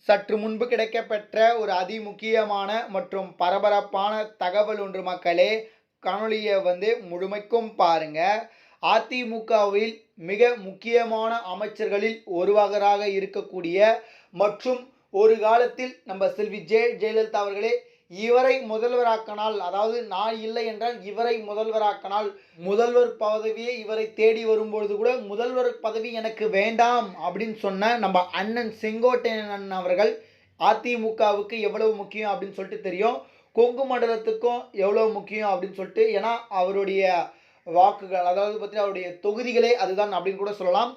சற்று முன்பு கிடைக்கப்பெற்ற ஒரு அதிமுக்கியமான மற்றும் பரபரப்பான தகவல் ஒன்று மக்களே. காணொளியை முழுமைக்கும் பாருங்க. அதிமுகவில் மிக முக்கியமான அமைச்சர்களில் ஒருவராக இருக்கக்கூடிய மற்றும் ஒரு காலத்தில் நம்ம செல்வி ஜெயலலிதா அவர்களே இவரை முதல்வராக்கினால், அதாவது நான் இல்லை என்றால் இவரை முதல்வராக்கினால், முதல்வர் பதவியை இவரை தேடி வரும்பொழுது கூட முதல்வர் பதவி எனக்கு வேண்டாம் அப்படின்னு சொன்ன நம்ம அண்ணன் செங்கோட்டையன் அவர்கள் அதிமுகவுக்கு எவ்வளவு முக்கியம் அப்படின்னு சொல்லிட்டு தெரியும். கொங்கு மண்டலத்துக்கும் எவ்வளவு முக்கியம் அப்படின்னு சொல்லிட்டு, ஏன்னா அவருடைய வாக்குகள், அதாவது பார்த்தீங்கன்னா அவருடைய தொகுதிகளே அதுதான் அப்படின்னு கூட சொல்லலாம்.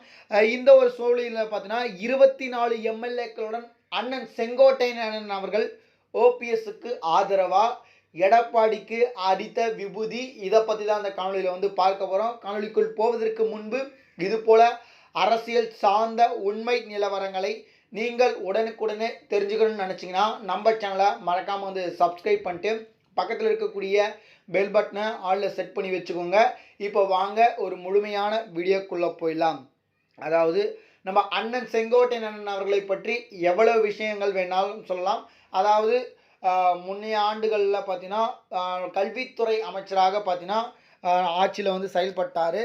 இந்த ஒரு சூழலில் பார்த்தீங்கன்னா 24 எம்எல்ஏக்களுடன் அண்ணன் செங்கோட்டையன் அவர்கள் ஓபிஎஸ்க்கு ஆதரவா எடப்பாடிக்கு அடித்த விபூதி, இதை பற்றி தான் அந்த காணொலியில் பார்க்க போகிறோம். காணொலிக்குள் போவதற்கு முன்பு இது போல அரசியல் சார்ந்த உண்மை நிலவரங்களை நீங்கள் உடனுக்குடனே தெரிஞ்சுக்கணும்னு நினச்சிங்கன்னா நம்ம சேனலை மறக்காமல் சப்ஸ்கிரைப் பண்ணிட்டு பக்கத்தில் இருக்கக்கூடிய பெல் பட்டனை ஆளில் செட் பண்ணி வச்சுக்கோங்க. இப்போ வாங்க ஒரு முழுமையான வீடியோக்குள்ளே போயிடலாம். அதாவது நம்ம அண்ணன் செங்கோட்டையன் அவர்களை பற்றி எவ்வளவு விஷயங்கள் வேணாலும் சொல்லலாம். அதாவது முன்னைய ஆண்டுகளில் பார்த்தீங்கன்னா கல்வித்துறை அமைச்சராக பார்த்தீங்கன்னா ஆட்சியில் செயல்பட்டார்.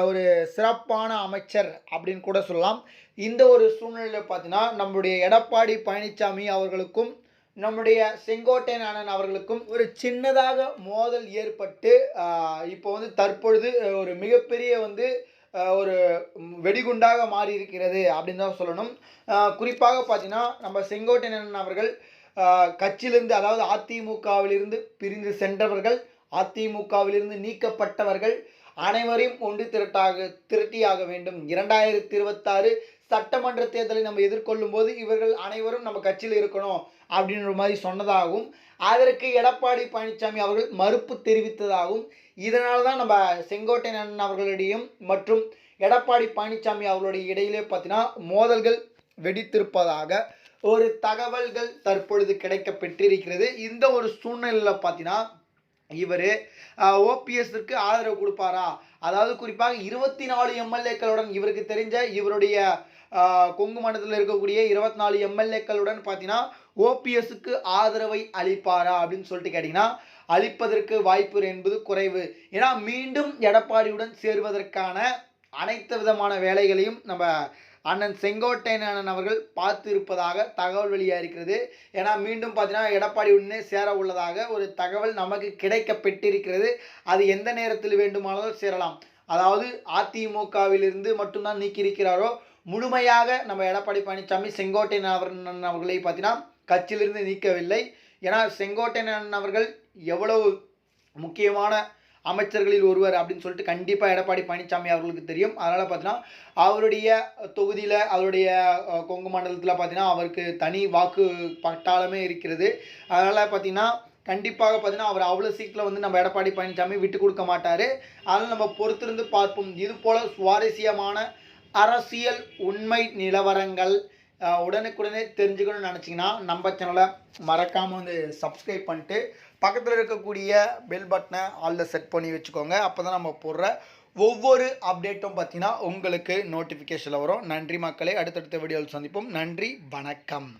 ஒரு சிறப்பான அமைச்சர் அப்படின்னு கூட சொல்லலாம். இந்த ஒரு சூழ்நிலையில் பார்த்தீங்கன்னா நம்முடைய எடப்பாடி பழனிசாமி அவர்களுக்கும் நம்முடைய செங்கோட்டையன் அண்ணன் அவர்களுக்கும் ஒரு சின்னதாக மோதல் ஏற்பட்டு இப்போ தற்பொழுது ஒரு மிகப்பெரிய ஒரு வெடிகுண்டாக மாறி இருக்கிறது அப்படின்னு தான் சொல்லணும். குறிப்பாக பார்த்தீங்கன்னா நம்ம செங்கோட்டையன் அவர்கள் கட்சியிலிருந்து, அதாவது அதிமுகவிலிருந்து பிரிந்து சென்றவர்கள், அதிமுகவிலிருந்து நீக்கப்பட்டவர்கள் அனைவரையும் ஒன்று திரட்டியாக வேண்டும். 2026 சட்டமன்ற தேர்தலை நம்ம எதிர்கொள்ளும் போது இவர்கள் அனைவரும் நம்ம கட்சியில் இருக்கணும் அப்படின்ற மாதிரி சொன்னதாகவும், அதற்கு எடப்பாடி பழனிசாமி அவர்கள் மறுப்பு தெரிவித்ததாகவும், இதனால தான் நம்ம செங்கோட்டையன் அவர்களிடையும் மற்றும் எடப்பாடி பழனிசாமி அவர்களுடைய இடையிலே பார்த்தீங்கன்னா மோதல்கள் வெடித்திருப்பதாக ஒரு தகவல்கள் தற்பொழுது கிடைக்க பெற்றிருக்கிறது. இந்த ஒரு சூழ்நிலையில் பார்த்தீங்கன்னா இவர் ஓபிஎஸ்க்கு ஆதரவு கொடுப்பாரா, அதாவது குறிப்பாக 24 எம்எல்ஏக்களுடன், இவருக்கு தெரிஞ்ச இவருடைய கொங்கு மண்டலத்தில் இருக்கக்கூடிய 24 எம்எல்ஏக்களுடன் பார்த்தீங்கன்னா ஓபிஎஸ்க்கு ஆதரவை அளிப்பாரா அப்படின்னு சொல்லிட்டு கேட்டிங்கன்னா அளிப்பதற்கு வாய்ப்பு என்பது குறைவு. ஏன்னா மீண்டும் எடப்பாடியுடன் சேருவதற்கான அனைத்து விதமான வேலைகளையும் நம்ம அண்ணன் செங்கோட்டையன் அவர்கள் பார்த்து இருப்பதாக தகவல் வெளியாக இருக்கிறது. ஏன்னா மீண்டும் பார்த்தீங்கன்னா எடப்பாடியுடனே சேர உள்ளதாக ஒரு தகவல் நமக்கு கிடைக்க பெற்றிருக்கிறது. அது எந்த நேரத்தில் வேண்டுமானாலும் சேரலாம். அதாவது அதிமுகவிலிருந்து மட்டும்தான் நீக்கியிருக்கிறாரோ, முழுமையாக நம்ம எடப்பாடி பழனிசாமி செங்கோட்டையன் அவர்களை பார்த்தீங்கன்னா கட்சியிலிருந்து நீக்கவில்லை. ஏன்னா செங்கோட்டையன் அவர்கள் எவ்வளவு முக்கியமான அமைச்சர்களில் ஒருவர் அப்படின்னு சொல்லிட்டு கண்டிப்பாக எடப்பாடி பழனிசாமி அவர்களுக்கு தெரியும். அதனால் பார்த்தீங்கன்னா அவருடைய தொகுதியில், அவருடைய கொங்கு மண்டலத்தில் பார்த்தீங்கன்னா அவருக்கு தனி வாக்கு பட்டாளமே இருக்கிறது. அதனால் பார்த்தீங்கன்னா கண்டிப்பாக பார்த்தீங்கன்னா அவர் அவ்வளோ சீக்கிரம் நம்ம எடப்பாடி பழனிசாமி விட்டு கொடுக்க மாட்டார். அதனால் நம்ம பொறுத்திருந்து பார்ப்போம். இது போல் சுவாரஸ்யமான அரசியல் உண்மை நிலவரங்கள் உடனுக்குடனே தெரிஞ்சுக்கணும்னு நினச்சிங்கன்னா நம்ம சேனலை மறக்காமல் சப்ஸ்கிரைப் பண்ணிட்டு பக்கத்தில் இருக்கக்கூடிய பெல் பட்டனை ஆளில் செட் பண்ணி வச்சுக்கோங்க. அப்போ தான் நம்ம போடுற ஒவ்வொரு அப்டேட்டும் பார்த்தீங்கன்னா உங்களுக்கு நோட்டிஃபிகேஷனில் வரும். நன்றி மக்களே. அடுத்தடுத்த வீடியோவில் சந்திப்போம். நன்றி, வணக்கம்.